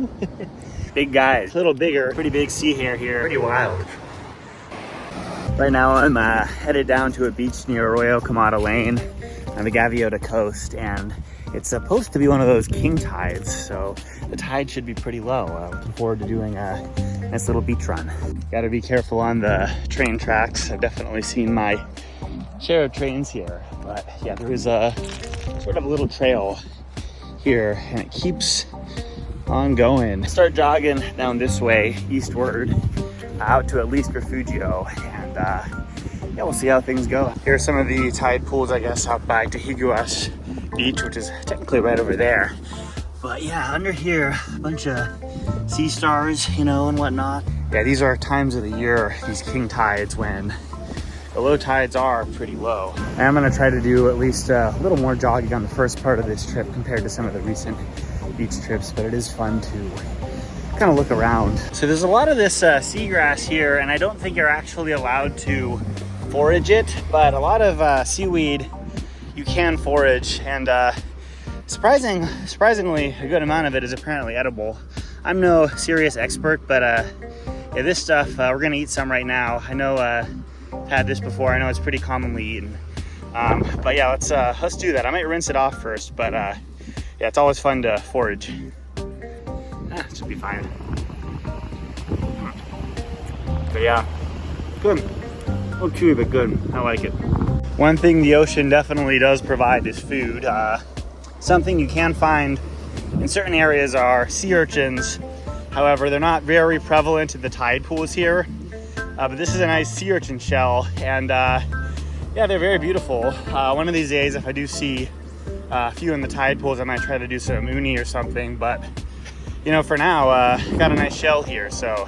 Woo. Big guys, a little bigger, pretty big sea hare here, pretty wild. Right now I'm headed down to a beach near Arroyo Quemada Lane on the Gaviota Coast, and it's supposed to be one of those king tides, so the tide should be pretty low. Looking forward to doing a nice little beach run. Gotta be careful on the train tracks. I've definitely seen my share of trains here, but yeah, there is a sort of a little trail here and it keeps on going. I start jogging down this way eastward out to at least Refugio, and yeah, we'll see how things go. Here are some of the tide pools, I guess, out by Tajiguas Beach, which is technically right over there. But yeah, under here, a bunch of sea stars, you know, and whatnot. Yeah, these are times of the year, these king tides, when the low tides are pretty low. And I'm gonna try to do at least a little more jogging on the first part of this trip compared to some of the recent beach trips, but it is fun to kind of look around. So there's a lot of this seagrass here, and I don't think you're actually allowed to forage it, but a lot of seaweed you can forage, and surprisingly a good amount of it is apparently edible. I'm no serious expert, but yeah, this stuff, we're gonna eat some right now. I know I've had this before. I know it's pretty commonly eaten. But yeah, let's do that. I might rinse it off first, but yeah, it's always fun to forage. It should be fine. But yeah, good. A little chewy, but good. I like it. One thing the ocean definitely does provide is food. Something you can find in certain areas are sea urchins. However, they're not very prevalent in the tide pools here. But this is a nice sea urchin shell, and yeah, they're very beautiful. One of these days, if I do see a few in the tide pools, I might try to do some uni or something, but you know, for now, got a nice shell here, so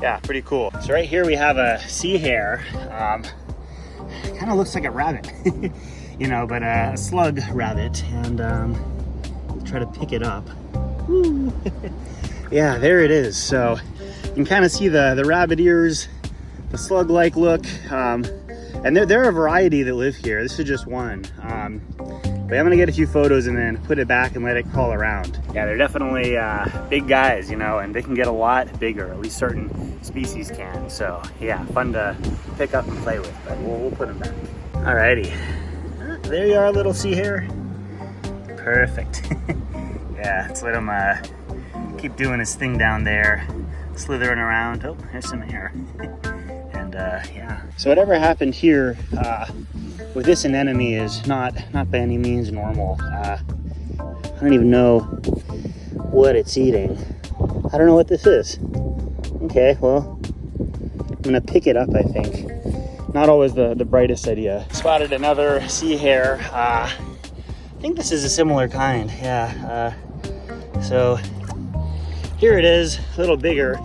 yeah, pretty cool. So right here we have a sea hare. Kind of looks like a rabbit, you know, but a slug rabbit, and try to pick it up. Woo. Yeah, there it is. So you can kind of see the rabbit ears, the slug-like look, and there are a variety that live here. This is just one. But I'm gonna get a few photos and then put it back and let it crawl around. Yeah, they're definitely big guys, you know, and they can get a lot bigger, at least certain species can. So yeah, fun to pick up and play with, but we'll put them back. Alrighty, there you are, little sea hare. Perfect. Yeah, let's let him keep doing his thing down there, slithering around. Oh, there's some air. And yeah, so whatever happened here with this anemone is not by any means normal. I don't even know what it's eating. I don't know what this is. Okay, well, I'm gonna pick it up, I think. Not always the brightest idea. Spotted another sea hare. I think this is a similar kind, yeah. So here it is, a little bigger.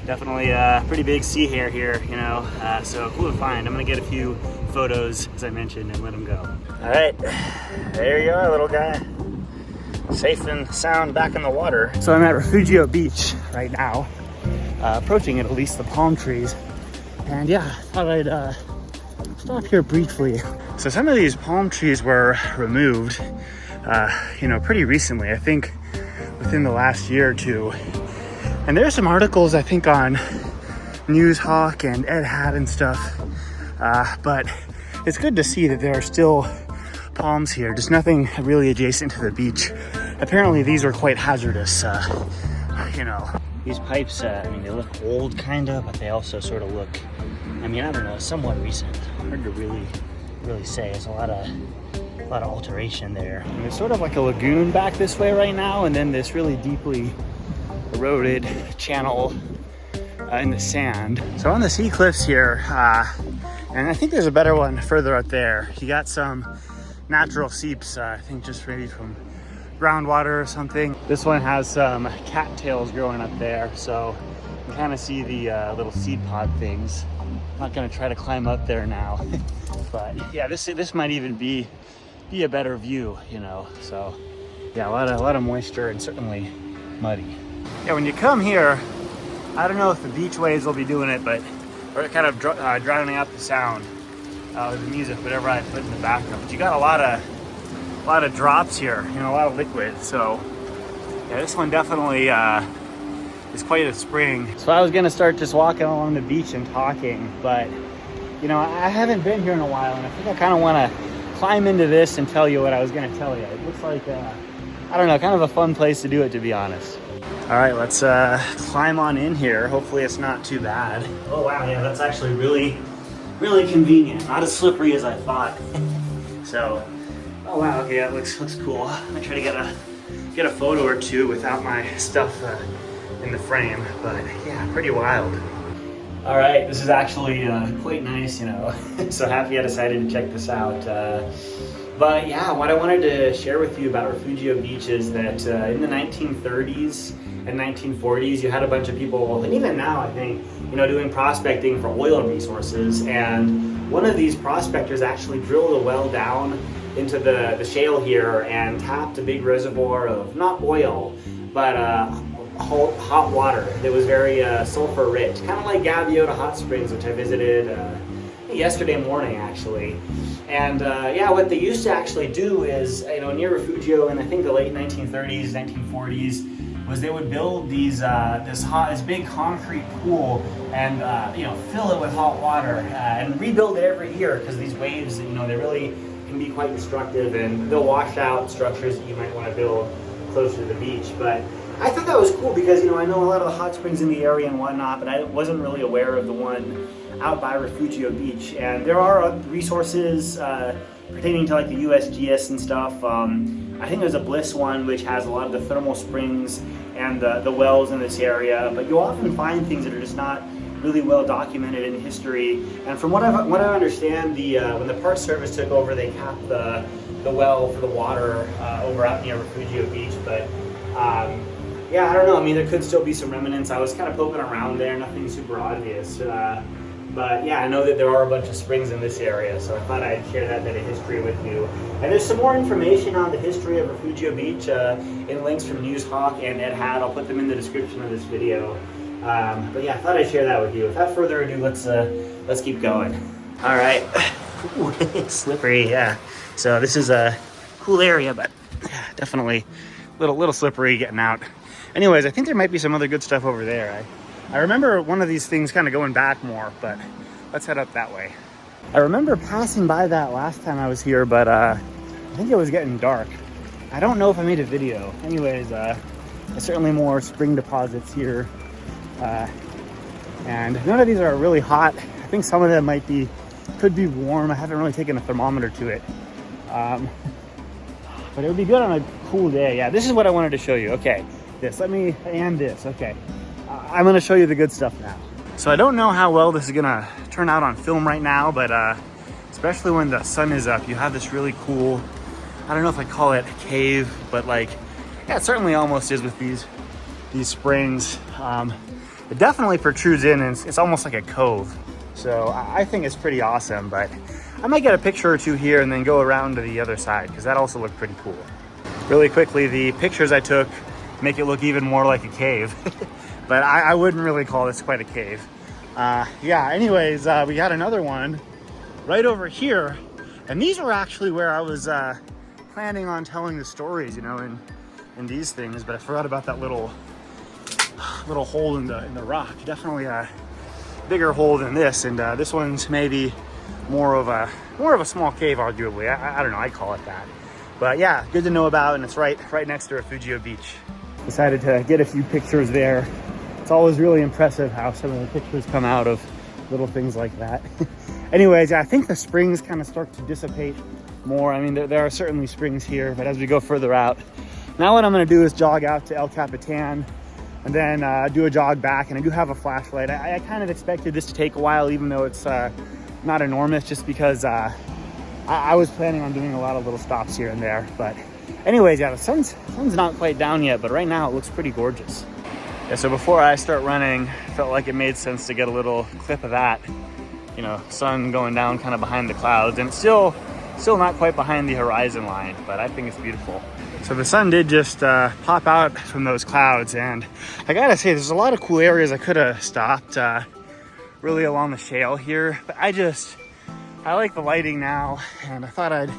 Definitely a pretty big sea hare here, you know, so cool to find. I'm gonna get a few photos, as I mentioned, and let them go. All right, there you are, little guy. Safe and sound back in the water. So I'm at Refugio Beach right now, approaching it, at least the palm trees. And yeah, I thought I'd stop here briefly. So some of these palm trees were removed, you know, pretty recently, I think within the last year or two. And there's some articles, I think, on Newshawk and Ed Hat and stuff. But it's good to see that there are still palms here, just nothing really adjacent to the beach. Apparently these are quite hazardous, you know. These pipes, I mean, they look old kinda, but they also sort of look, I mean, I don't know, somewhat recent. Hard to really say. There's a lot of alteration there. And there's sort of like a lagoon back this way right now, and then this really deeply eroded channel in the sand. So on the sea cliffs here, and I think there's a better one further up there. You got some natural seeps, I think just maybe from groundwater or something. This one has some cattails growing up there, so you can kind of see the little seed pod things. I'm not gonna try to climb up there now, but yeah, this might even be a better view, you know. So yeah, a lot of moisture and certainly muddy. Yeah, when you come here, I don't know if the beach waves will be doing it, but we're kind of drowning out the sound with the music, whatever I put in the background. But you got a lot of drops here, you know, a lot of liquid. So yeah, this one definitely is quite a spring. So I was gonna start just walking along the beach and talking, but you know, I haven't been here in a while, and I think I kind of want to climb into this and tell you what I was gonna tell you. It looks like, I don't know, kind of a fun place to do it, to be honest. All right, let's climb on in here. Hopefully it's not too bad. Oh wow, yeah, that's actually really convenient. Not as slippery as I thought. So, oh wow, okay, that looks cool. I'm gonna try to get a photo or two without my stuff in the frame, but yeah, pretty wild. All right, this is actually quite nice, you know. So happy I decided to check this out. But yeah, what I wanted to share with you about Refugio Beach is that in the 1930s and 1940s, you had a bunch of people, and even now I think, you know, doing prospecting for oil resources. And one of these prospectors actually drilled a well down into the shale here and tapped a big reservoir of not oil, but hot water that was very sulfur rich, kind of like Gaviota Hot Springs, which I visited yesterday morning actually. And yeah, what they used to actually do is, you know, near Refugio in I think the late 1930s, 1940s, was they would build these this big concrete pool and you know, fill it with hot water and rebuild it every year, because these waves, you know, they really can be quite destructive, and they'll wash out structures that you might want to build closer to the beach. But I thought that was cool because, you know, I know a lot of the hot springs in the area and whatnot, but I wasn't really aware of the one out by Refugio Beach. And there are resources pertaining to like the USGS and stuff. I think there's a Bliss one which has a lot of the thermal springs and the wells in this area, but you'll often find things that are just not really well documented in history. And from what I understand, when the Park Service took over, they capped the well for the water over out near Refugio Beach. But yeah, I don't know. I mean, there could still be some remnants. I was kind of poking around there, nothing super obvious. But yeah, I know that there are a bunch of springs in this area, so I thought I'd share that bit of history with you. And there's some more information on the history of Refugio Beach in links from Newshawk and Ed Had. I'll put them in the description of this video. But yeah, I thought I'd share that with you. Without further ado, let's keep going. All right. Ooh, it's slippery, yeah. So this is a cool area, but definitely a little slippery getting out. Anyways, I think there might be some other good stuff over there. I remember one of these things kind of going back more, but let's head up that way. I remember passing by that last time I was here, but I think it was getting dark. I don't know if I made a video. Anyways, there's certainly more spring deposits here. And none of these are really hot. I think some of them could be warm. I haven't really taken a thermometer to it. But it would be good on a cool day. Yeah, this is what I wanted to show you. Okay, okay. I'm gonna show you the good stuff now. So I don't know how well this is gonna turn out on film right now, but especially when the sun is up, you have this really cool, I don't know if I call it a cave, but like, yeah, it certainly almost is with these springs. It definitely protrudes in, and it's almost like a cove. So I think it's pretty awesome, but I might get a picture or two here and then go around to the other side, because that also looked pretty cool. Really quickly, the pictures I took make it look even more like a cave. But I wouldn't really call this quite a cave. Yeah, anyways, we got another one right over here. And these were actually where I was planning on telling the stories, you know, in these things. But I forgot about that little hole in the rock. Definitely a bigger hole than this. And this one's maybe more of a small cave, arguably. I don't know, I call it that. But yeah, good to know about, and it's right next to Refugio Beach. Decided to get a few pictures there. It's always really impressive how some of the pictures come out of little things like that. Anyways, I think the springs kind of start to dissipate more. I mean, there are certainly springs here, but as we go further out, now what I'm gonna do is jog out to El Capitan and then do a jog back. And I do have a flashlight. I kind of expected this to take a while, even though it's not enormous, just because I was planning on doing a lot of little stops here and there. But anyways, yeah, the sun's not quite down yet, but right now it looks pretty gorgeous. Yeah, so before I start running, felt like it made sense to get a little clip of that. You know, sun going down kind of behind the clouds, and it's still not quite behind the horizon line, but I think it's beautiful. So the sun did just pop out from those clouds, and I gotta say, there's a lot of cool areas I could have stopped really along the shale here, but I like the lighting now, and I thought I'd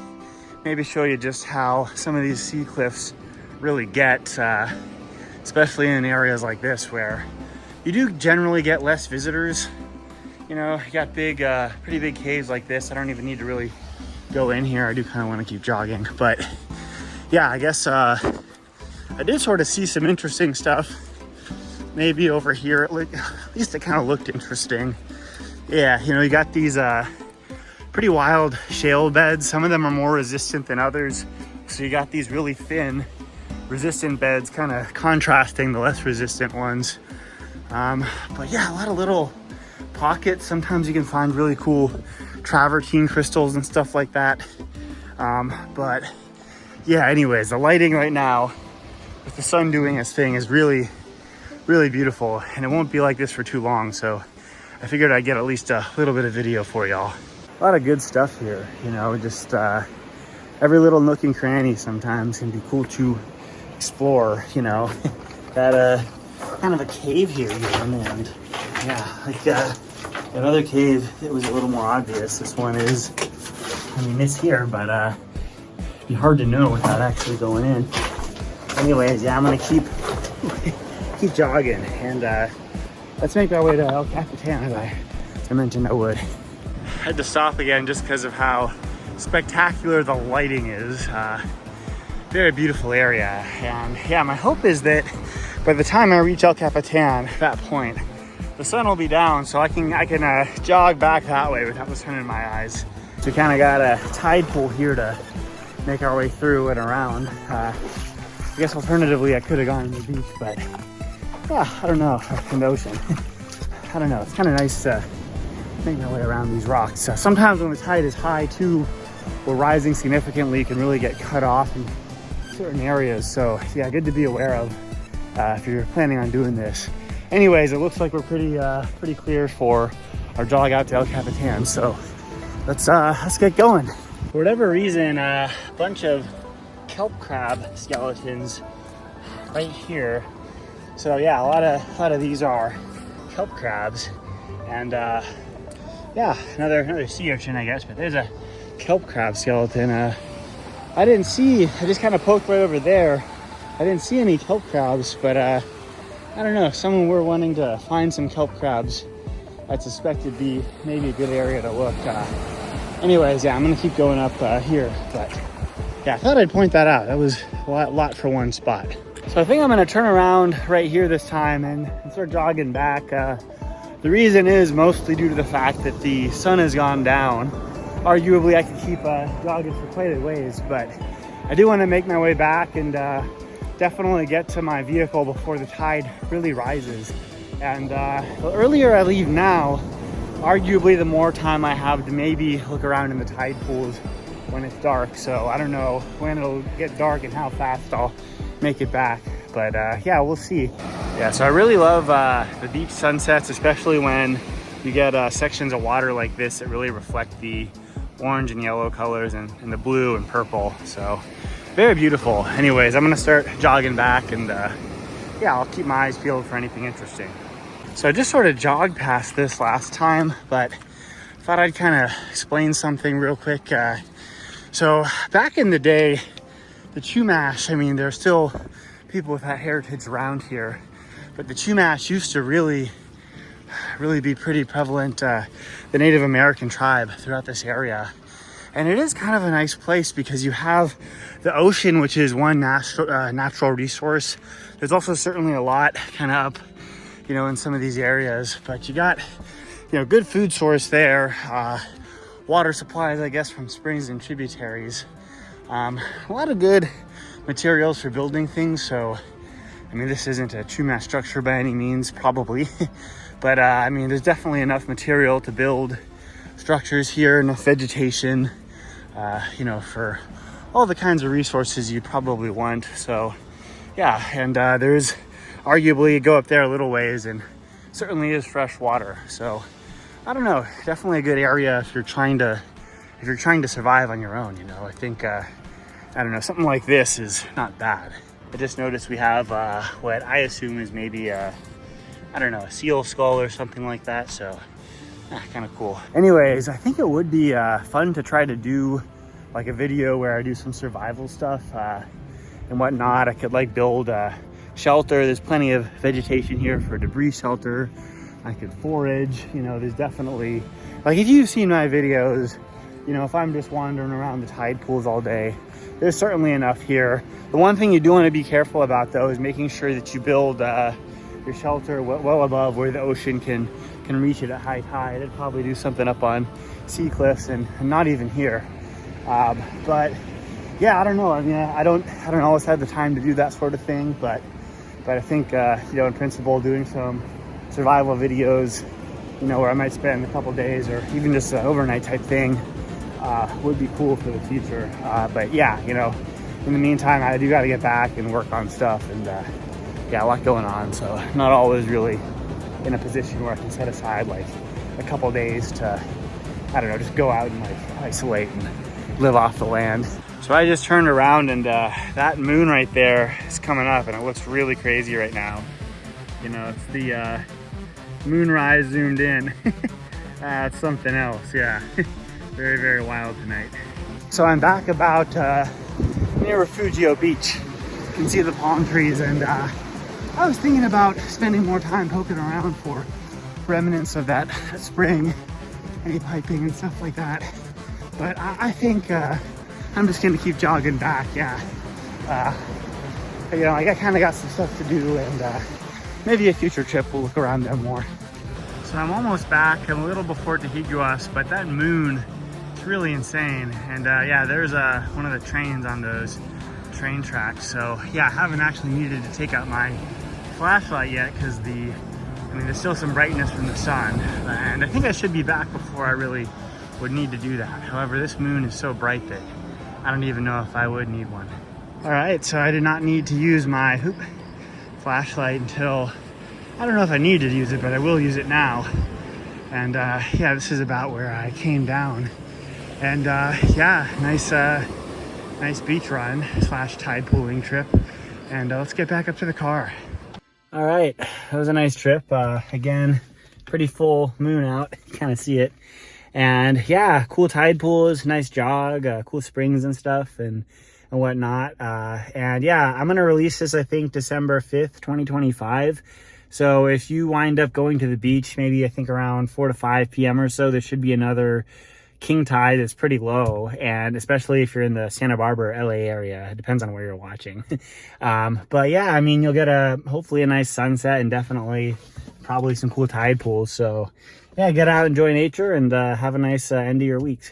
maybe show you just how some of these sea cliffs really get. especially in areas like this where you do generally get less visitors. You know, you got big, pretty big caves like this. I don't even need to really go in here. I do kind of want to keep jogging, but yeah, I guess I did sort of see some interesting stuff. Maybe over here, at least it kind of looked interesting. Yeah, you know, you got these pretty wild shale beds. Some of them are more resistant than others. So you got these really thin, resistant beds, kind of contrasting the less resistant ones. But yeah, a lot of little pockets. Sometimes you can find really cool travertine crystals and stuff like that. But yeah, anyways, the lighting right now with the sun doing its thing is really, really beautiful, and it won't be like this for too long. So I figured I'd get at least a little bit of video for y'all. A lot of good stuff here, you know, just every little nook and cranny sometimes can be cool to explore, you know. Got kind of a cave here even, and yeah, like another cave, it was a little more obvious. This one is, I mean, it's here, but it'd be hard to know without actually going in. Anyways, yeah, I'm gonna keep jogging, and let's make our way to El Capitan, as I mentioned I would. I had to stop again just because of how spectacular the lighting is. Very beautiful area, and yeah, my hope is that by the time I reach El Capitan, at that point, the sun will be down, so I can jog back that way without the sun in my eyes. So we kind of got a tide pool here to make our way through and around. I guess alternatively I could have gone to the beach, but yeah, I don't know, in the ocean. I don't know, it's kind of nice to make my way around these rocks. Sometimes when the tide is high too, or rising significantly, you can really get cut off in certain areas. So yeah, good to be aware of if you're planning on doing this. Anyways, it looks like we're pretty clear for our jog out to El Capitan. So let's get going. For whatever reason, a bunch of kelp crab skeletons right here. So yeah, a lot of these are kelp crabs, and yeah, another sea urchin, I guess. But there's a kelp crab skeleton. I just kind of poked right over there. I didn't see any kelp crabs, but I don't know, if someone were wanting to find some kelp crabs, I'd suspect it'd be maybe a good area to look. Anyways, yeah, I'm gonna keep going up here, but yeah, I thought I'd point that out. That was a lot for one spot. So I think I'm gonna turn around right here this time and start jogging back. The reason is mostly due to the fact that the sun has gone down. Arguably, I could keep jogging for quite a ways, but I do want to make my way back and definitely get to my vehicle before the tide really rises. And the earlier I leave now, arguably the more time I have to maybe look around in the tide pools when it's dark. So I don't know when it'll get dark and how fast I'll make it back, but yeah, we'll see. Yeah, so I really love the beach sunsets, especially when you get sections of water like this that really reflect the orange and yellow colors and the blue and purple. So very beautiful. Anyways, I'm gonna start jogging back, and yeah, I'll keep my eyes peeled for anything interesting. So I just sort of jogged past this last time, but thought I'd kind of explain something real quick. So back in the day, the Chumash, I mean, there's still people with that heritage around here, but the Chumash used to really be pretty prevalent, the Native American tribe throughout this area. And it is kind of a nice place because you have the ocean, which is one natural resource. There's also certainly a lot kind of up, you know, in some of these areas, but you got, you know, good food source there, water supplies, I guess, from springs and tributaries. A lot of good materials for building things. So, I mean, this isn't a Chumash structure by any means, probably, but I mean, there's definitely enough material to build structures here, enough vegetation, you know, for all the kinds of resources you'd probably want. So yeah, and there's arguably, you go up there a little ways and certainly is fresh water. So I don't know, definitely a good area if you're trying to survive on your own, you know. I think I don't know, something like this is not bad. I just noticed we have what I assume is maybe I don't know, a seal skull or something like that. So kind of cool. Anyways, I think it would be fun to try to do like a video where I do some survival stuff and whatnot. I could like build shelter. There's plenty of vegetation here for debris shelter. I could forage, you know, there's definitely, like if you've seen my videos, you know, if I'm just wandering around the tide pools all day, there's certainly enough here. The one thing you do want to be careful about though is making sure that you build your shelter well above where the ocean can reach it at high tide. I'd probably do something up on sea cliffs and not even here. But yeah, I don't know. I mean, I don't always have the time to do that sort of thing, but I think, you know, in principle, doing some survival videos, you know, where I might spend a couple days or even just an overnight type thing would be cool for the future. But yeah, you know, in the meantime, I do got to get back and work on stuff, and yeah, a lot going on. So not always really in a position where I can set aside like a couple days to, I don't know, just go out and like isolate and live off the land. So I just turned around and that moon right there is coming up and it looks really crazy right now. You know, it's the moonrise zoomed in. It's something else, yeah. Very, very wild tonight. So I'm back about near Refugio Beach. You can see the palm trees, and I was thinking about spending more time poking around for remnants of that spring, any piping and stuff like that. But I think I'm just gonna keep jogging back, yeah. You know, I kind of got some stuff to do, and maybe a future trip we'll look around there more. So I'm almost back. I'm a little before Tajiguas, but that moon, it's really insane. And yeah, there's one of the trains on those train tracks. So yeah, I haven't actually needed to take out my flashlight yet because there's still some brightness from the sun. And I think I should be back before I really would need to do that. However, this moon is so bright that I don't even know if I would need one. All right, so I did not need to use my flashlight until, I don't know if I need to use it, but I will use it now. And yeah, this is about where I came down. And yeah, nice beach run / tide pooling trip. And let's get back up to the car. All right, that was a nice trip. Again, pretty full moon out, you kind of see it. And yeah, cool tide pools, nice jog, cool springs and stuff and whatnot. And yeah, I'm gonna release this, I think, December 5th, 2025. So if you wind up going to the beach, maybe I think around 4 to 5 p.m. or so, there should be another king tide that's pretty low. And especially if you're in the Santa Barbara, LA area, it depends on where you're watching. But yeah, I mean, you'll get hopefully a nice sunset and definitely probably some cool tide pools. So yeah, get out, enjoy nature, and have a nice end of your weeks.